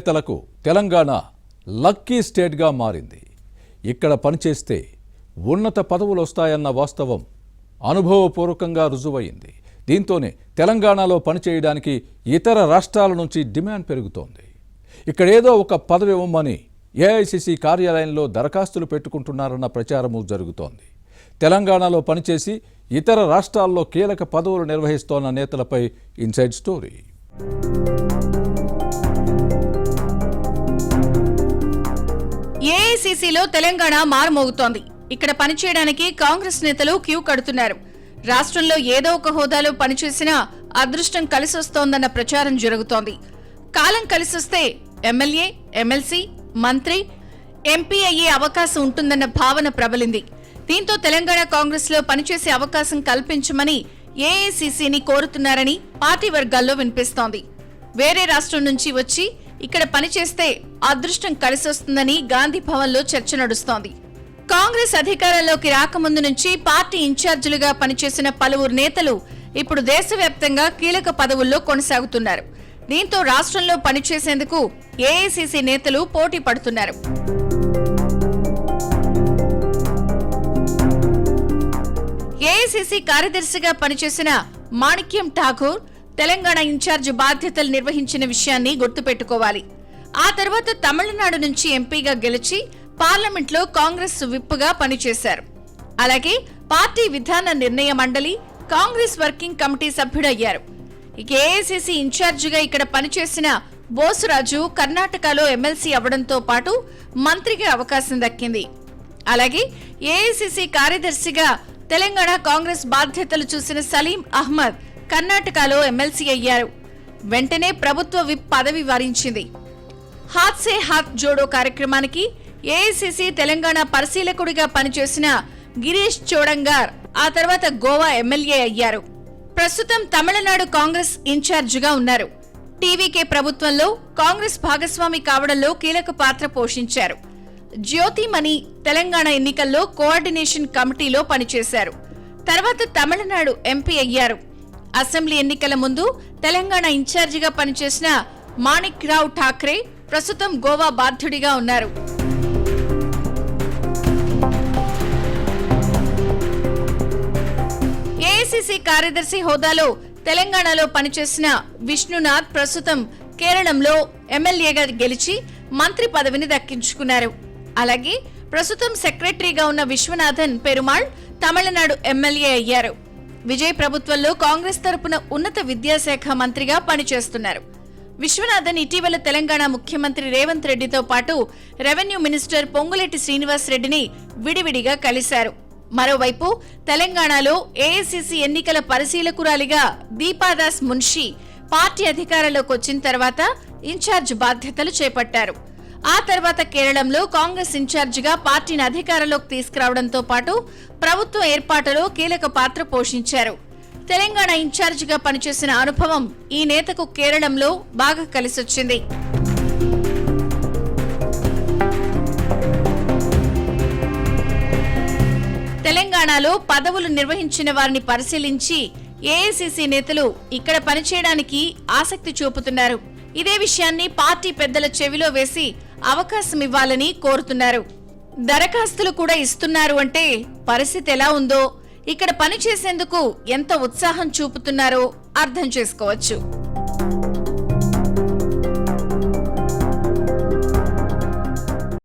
నేతలకు తెలంగాణ లక్కీ స్టేట్గా మారింది. ఇక్కడ పనిచేస్తే ఉన్నత పదవులు వస్తాయన్న వాస్తవం అనుభవపూర్వకంగా రుజువైంది. దీంతోనే తెలంగాణలో పనిచేయడానికి ఇతర రాష్ట్రాల నుంచి డిమాండ్ పెరుగుతోంది. ఇక్కడ ఏదో ఒక పదవి ఇవ్వమని ఏఐసిసి కార్యాలయంలో దరఖాస్తులు పెట్టుకుంటున్నారన్న ప్రచారము జరుగుతోంది. తెలంగాణలో పనిచేసి ఇతర రాష్ట్రాల్లో కీలక పదవులు నిర్వహిస్తోన్న నేతలపై ఇన్సైడ్ స్టోరీ. ఏఐసిసిలో తెలంగాణ మారుమోగుతోంది. ఇక్కడ పనిచేయడానికి కాంగ్రెస్ నేతలు క్యూ కడుతున్నారు. రాష్ట్రంలో ఏదో ఒక హోదాలో పనిచేసినా అదృష్టం కలిసొస్తోందన్న ప్రచారం జరుగుతోంది. కాలం కలిసొస్తే ఎమ్మెల్యే, ఎమ్మెల్సీ, మంత్రి, ఎంపీ అయ్యే అవకాశం ఉంటుందన్న భావన ప్రబలింది. దీంతో తెలంగాణ కాంగ్రెస్ లో పనిచేసే అవకాశం కల్పించమని ఏఐసిసిని కోరుతున్నారని పార్టీ వర్గాల్లో వినిపిస్తోంది. వేరే రాష్ట్రం నుంచి వచ్చి ఇక్కడ పనిచేస్తే అదృష్టం కలిసొస్తుందని గాంధీ భవన్లో చర్చ నడుస్తోంది. కాంగ్రెస్ అధికారంలోకి రాకముందు నుంచి పార్టీ ఇన్ఛార్జీలుగా పనిచేసిన పలువురు నేతలు ఇప్పుడు దేశవ్యాప్తంగా కీలక పదవుల్లో కొనసాగుతున్నారు. దీంతో రాష్ట్రంలో పనిచేసేందుకు ఏఐసిసి నేతలు పోటీ పడుతున్నారు. ఏఐసిసి కార్యదర్శిగా పనిచేసిన మాణిక్యం ఠాకూర్ తెలంగాణ ఇన్ఛార్జ్ బాధ్యతలు నిర్వహించిన విషయాన్ని గుర్తుపెట్టుకోవాలి. ఆ తర్వాత తమిళనాడు నుంచి ఎంపీగా గెలిచి పార్లమెంట్లో కాంగ్రెస్ విప్గా పనిచేశారు. అలాగే పార్టీ విధాన నిర్ణయ మండలి, కాంగ్రెస్ వర్కింగ్ కమిటీ సభ్యుడయ్యారు. ఇక ఏఐసిసి ఇన్ఛార్జిగా ఇక్కడ పనిచేసిన బోసురాజు కర్ణాటకలో ఎమ్మెల్సీ అవడంతో పాటు మంత్రిగా అవకాశం దక్కింది. అలాగే ఏఐసిసి కార్యదర్శిగా తెలంగాణ కాంగ్రెస్ బాధ్యతలు చూసిన సలీం అహ్మద్ కర్ణాటకలో ఎమ్మెల్సీ అయ్యారు. వెంటనే ప్రభుత్వ విప్ పదవి వరించింది. హాత్ సే హాత్ జోడో కార్యక్రమానికి ఏఐసిసి తెలంగాణ పరిశీలకుడిగా పనిచేసిన గిరీష్ చోడంగార్ ఆ తర్వాత గోవా ఎమ్మెల్యే అయ్యారు. ప్రస్తుతం తమిళనాడు కాంగ్రెస్ ఇన్ఛార్జిగా ఉన్నారు. టీవీకే ప్రభుత్వంలో కాంగ్రెస్ భాగస్వామి కావడంలో కీలక పాత్ర పోషించారు. జ్యోతిమణి తెలంగాణ ఎన్నికల్లో కోఆర్డినేషన్ కమిటీలో పనిచేశారు. తర్వాత తమిళనాడు ఎంపీ అయ్యారు. అసెంబ్లీ ఎన్నికల ముందు తెలంగాణ ఇన్ఛార్జిగా పనిచేసిన మాణిక్ రావు ఠాక్రే ప్రస్తుతం గోవా బాధ్యుడిగా ఉన్నారు. ఏఐసిసి కార్యదర్శి హోదాలో తెలంగాణలో పనిచేసిన విష్ణునాథ్ ప్రస్తుతం కేరళంలో ఎమ్మెల్యేగా గెలిచి మంత్రి పదవిని దక్కించుకున్నారు. అలాగే ప్రస్తుతం సెక్రటరీగా ఉన్న విశ్వనాథన్ పెరుమాళ్ తమిళనాడు ఎమ్మెల్యే అయ్యారు. విజయ్ ప్రభుత్వంలో కాంగ్రెస్ తరపున ఉన్నత విద్యాశాఖ మంత్రిగా పనిచేస్తున్నారు. విశ్వనాథన్ ఇటీవల తెలంగాణ ముఖ్యమంత్రి రేవంత్ రెడ్డితో పాటు రెవెన్యూ మినిస్టర్ పొంగులేటి శ్రీనివాస్ రెడ్డిని విడివిడిగా కలిశారు. మరోవైపు తెలంగాణలో ఏఐసిసి ఎన్నికల పరిశీలకురాలిగా దీపాదాస్ మున్షి పార్టీ అధికారంలోకి వచ్చిన తర్వాత ఇన్ఛార్జ్ బాధ్యతలు చేపట్టారు. ఆ తర్వాత కేరళంలో కాంగ్రెస్ ఇన్ఛార్జిగా పార్టీని అధికారంలోకి తీసుకురావడంతో పాటు ప్రభుత్వ ఏర్పాటులో కీలక పాత్ర పోషించారు. తెలంగాణ ఇన్ఛార్జిగా పనిచేసిన అనుభవం ఈ నేతకు కేరళంలో బాగా కలిసొచ్చింది. తెలంగాణలో పదవులు నిర్వహించిన వారిని పరిశీలించి ఏఐసిసి నేతలు ఇక్కడ పనిచేయడానికి ఆసక్తి చూపుతున్నారు. ఇదే విషయాన్ని పార్టీ పెద్దల చెవిలో వేసి అవకాశం ఇవ్వాలని కోరుతున్నారు. దరఖాస్తులు కూడా ఇస్తున్నారు అంటే పరిస్థితి ఎలా ఉందో, ఇక్కడ పనిచేసేందుకు ఎంత ఉత్సాహం చూపుతున్నారో అర్థం చేసుకోవచ్చు.